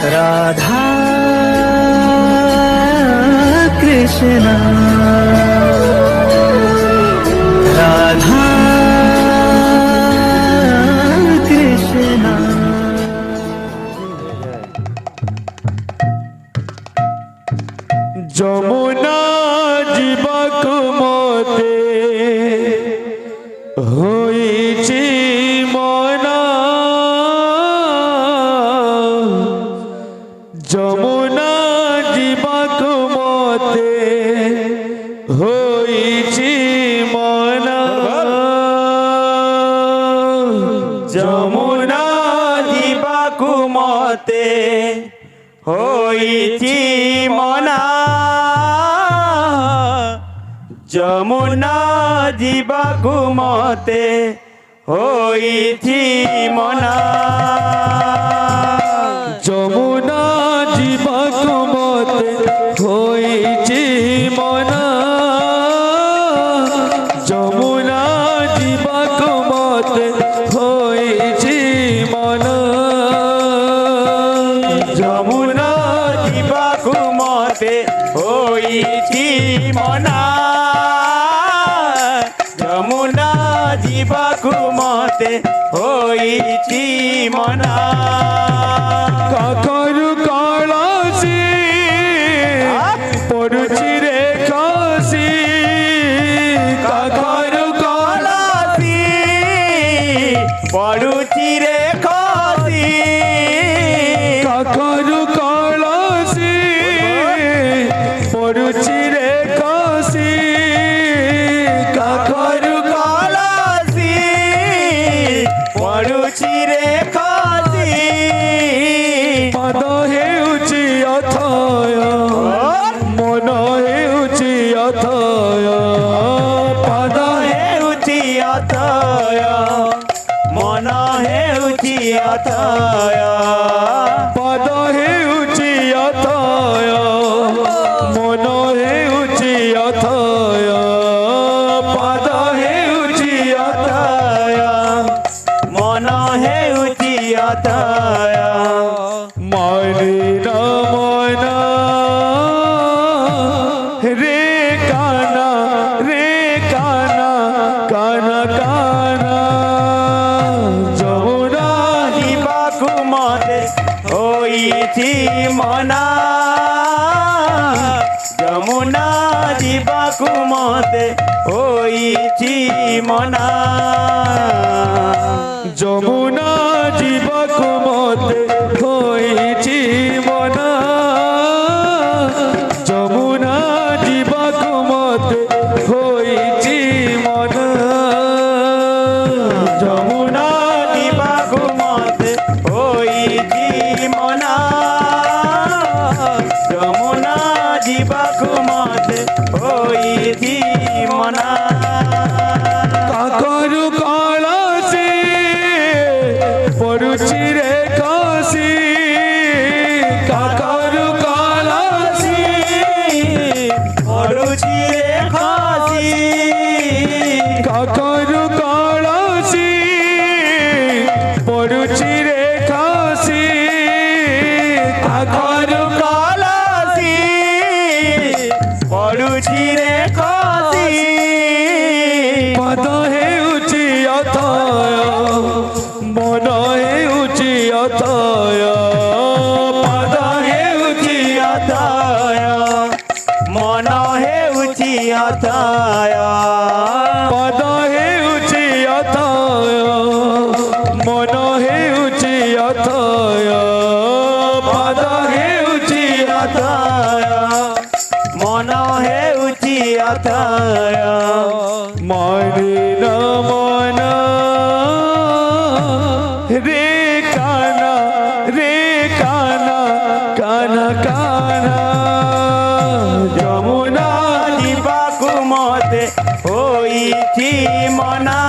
राधा कृष्णा राधा कृष्णा। যমুনা জীবাকু মতে হইছি মনা, যমুনা জীবাকু মতে হইছি মনা, যমুনা জীবাকু মতে হইছি মনা, যমুনা জীবাকু মতে হইছি মনা, যমুনা জীবাকু মতে হইছি মনা, যমুনা জীবাকু মতে হইছি মনা, যমুনা জীবাকু মতে হইছি মনা, যমুনা জীবাকু মতে হইছি মনা। কাকরু কলসি পড়ুছি রে খসি, কাকরু কলসি পড়ুছি রে খসি, কাকরু কলসি পড়ুছি রে খসি, কাকরু কলসি পড়ুছি রে খসি, পদ হেউছি অথয় মন হেউছি অথয়, পদ হেউছি অথয় মন হেউছি অথয়, পদ হেউছি অথয় মন হেউছি অথয়, পদ হেউছি অথয় মন হেউছি অথয়, মনে নমন রে কানা রে কানা কানা কানা, যমুনা জীবাকু মতে হইছি মনা, যমুনা জীবাকু মতে হইছি মনা, যমুনা জীবাকু মতে হইছি মনা, যমুনা জীবাকু মতে হইছি মনা, যমুনা জীবাকু মতে হইছি মনা, যমুনা জীবাকু মতে হইছি মনা। কাকরু কলসি পড়ুছি রে খসি, কাকরু কলসি পড়ুছি রে খসি, কাকরু কলসি পড়ুছি রে খসি, কাকরু কলসি পড়ুছি রে খসি, পদ হেউছি অথয় মন হেউছি অথয়, পদ হেউছি অথয় মন হেউছি অথয়, পদ হেউছি অথয় মন হেউছি অথয়, পদ হেউছি অথয় মন হেউছি অথয়, মনে নমন রে কানা রে কানা কানা কানা, যমুনা জীবাকু মতে হইছি মনা,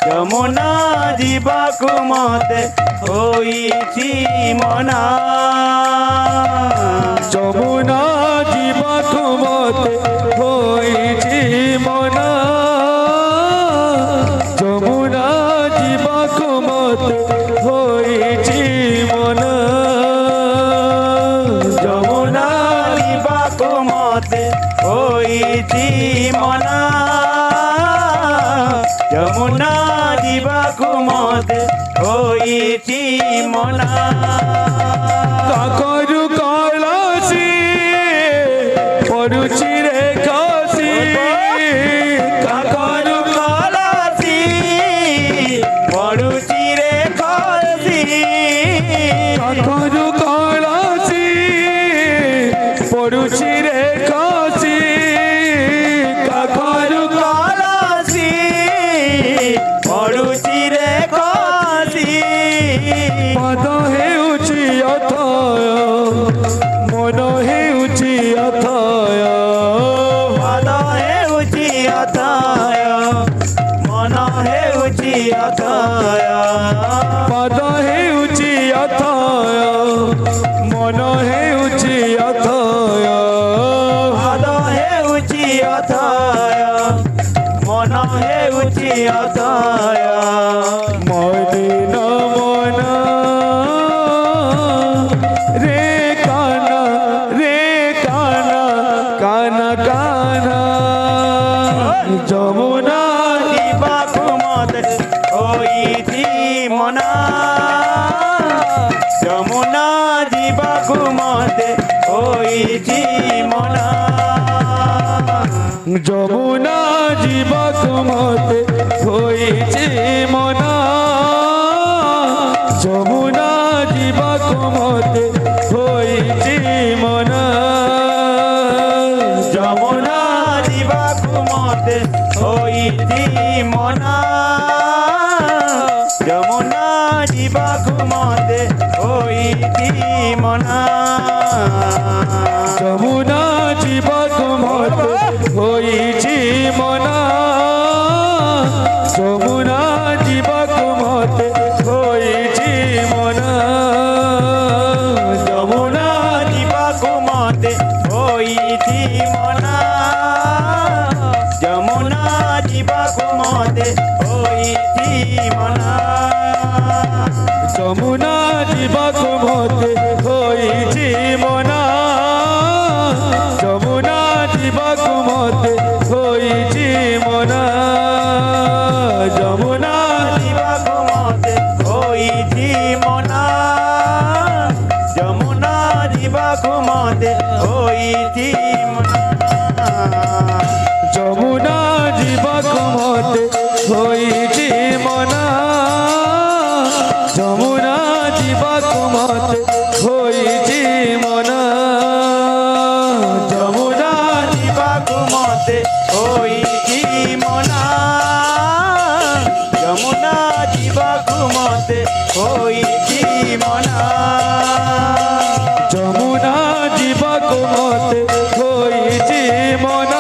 যমুনা জীবাকু মতে হইছি মনা, যমুনা জীবাকু মতে হইছি মনা, যমুনা জীবাকু মতে হইছি মনা। ହୋଇଛି ମନା। କାକରୁ କଳସି ପଡୁଛି ରେ ଖସି କାକରୁ କଳସି ପଡୁଛି ରେ ଖସି। କାକରୁ କଳସି ପଡୁଛି ରେ ଖସି କାକରୁ କଳସି ପଡୁଛି ରେ ଖସି। ପଦ ହେଉଛି ଅଥୟ ମନ ହେଉଛି ଅଥୟ ପଦ ହେଉଛି ଅଥୟ ମନ ହେଉଛି ଅଥୟ। ପଦ ହେଉଛି ଅଥୟ ମନ ହେଉଛି ଅଥୟ ପଦ ହେଉଛି ଅଥୟ ମନ ହେଉଛି ଅଥୟ। ମଦିନ ମନ ରେ କାନା କାନା କାନା ଯମୁନା ଯିବାକୁ ମତେ ହୋଇଛି ମନା। ଯମୁନା ଯିବାକୁ ମତେ ହୋଇଛି ମନା। ଯମୁନା ଯିବାକୁ ମତେ ହୋଇଛି ମନା ଯମୁନା ଯିବାକୁ ମତେ ହୋଇଛି ମନା ଯମୁନା ଯିବାକୁ ମତେ ହୋଇଛି ମନା। ଯମୁନା ଯିବାକୁ ମତେ ହୋଇଛି ମନା। ଯମୁନା ଯିବାକୁ ମତେ ହୋଇଛି ମନା ଯମୁନା ଯିବାକୁ ମତେ ହୋଇଛି ମନା ଯମୁନା ଯିବାକୁ ମତେ ହୋଇଛି ମନା। ଯମୁନା ଯିବାକୁ ମତେ ହୋଇଛି ମନା। ଯମୁନା ଯିବାକୁ ମତେ ହୋଇଛି ମନା ଯମୁନା ଯିବାକୁ ମତେ ହୋଇଛି ମନା ଯମୁନା ଯିବାକୁ ମତେ ହୋଇଛି ମନା। ଯମୁନା ଯିବାକୁ ମତେ ହୋଇଛି ମନା। ଯମୁନା ଯିବାକୁ ମତେ ହୋଇଛି ମନା ଯମୁନା ଯିବାକୁ ମତେ ହୋଇଛି ମନା ଯମୁନା ଯିବାକୁ ମତେ ହୋଇଛି ମନା। ଯମୁନା ଯିବାକୁ ମତେ ହୋଇଛି ମନା। ଯମୁନା ଯିବାକୁ ମତେ ହୋଇଛି ମନା ଯମୁନା ଯିବାକୁ ମତେ ହୋଇଛି ମନା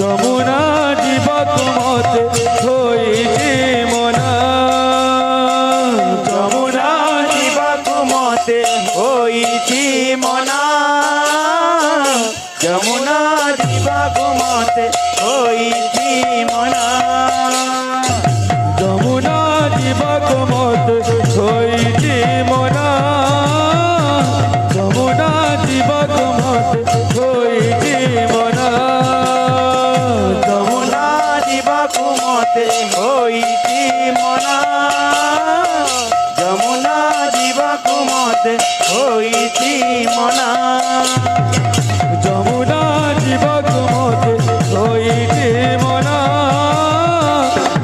ଯମୁନା ଯିବାକୁ ମତେ ହୋଇଛି ମନା। ଯମୁନା ଯିବାକୁ ମତେ ହୋଇଛି ମନା। ଯମୁନା ଯିବାକୁ ମତେ ହୋଇଛି ମନା ଯମୁନା ଯିବାକୁ ମତେ ହୋଇଛି ମନା ଯମୁନା ଯିବାକୁ ମତେ ହୋଇଛି ମନା। ଯମୁନା ଯିବାକୁ ମତେ ହୋଇଛି ମନା। ଯମୁନା ଯିବାକୁ ମତେ ହୋଇଛି ମନା ଯମୁନା ଯିବାକୁ ମତେ ହୋଇଛି ମନା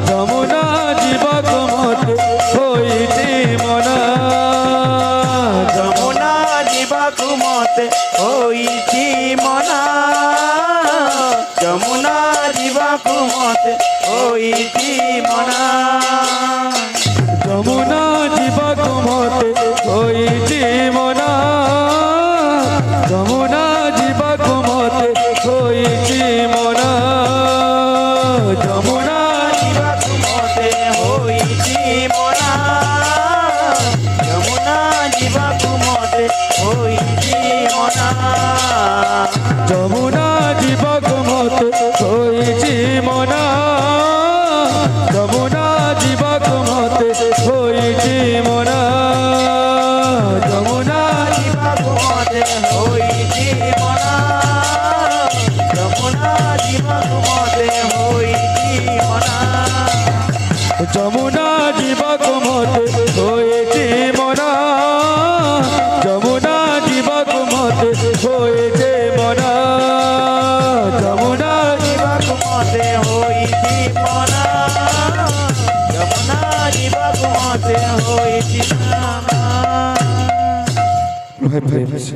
ଯମୁନା ଯିବାକୁ ମତେ ହୋଇଛି ମନା। ଯମୁନା ଯିବାକୁ ମତେ ହୋଇଛି ମନା। ଯମୁନା ଯିବାକୁ ମତେ ହୋଇଛି ମନା ଯମୁନା ଯିବାକୁ ମତେ ହୋଇଛି ମନା ଯମୁନା ଯିବାକୁ ମତେ ହୋଇଛି ମନା। ଯମୁନା ଯିବାକୁ ମତେ ହୋଇଛି ମନା। ଯମୁନା ଯିବାକୁ ମତେ ହୋଇଛି ମନା ଯମୁନା ଯିବାକୁ ମତେ ହୋଇଛି ମନା ଯମୁନା ଯିବାକୁ ମତେ ହୋଇଛି ମନା। ଯମୁନା ଯିବାକୁ ମତେ ହୋଇଛି ମନା। ଯମୁନା ହୋଇଛି ମନ ପ୍ରେମ ସେ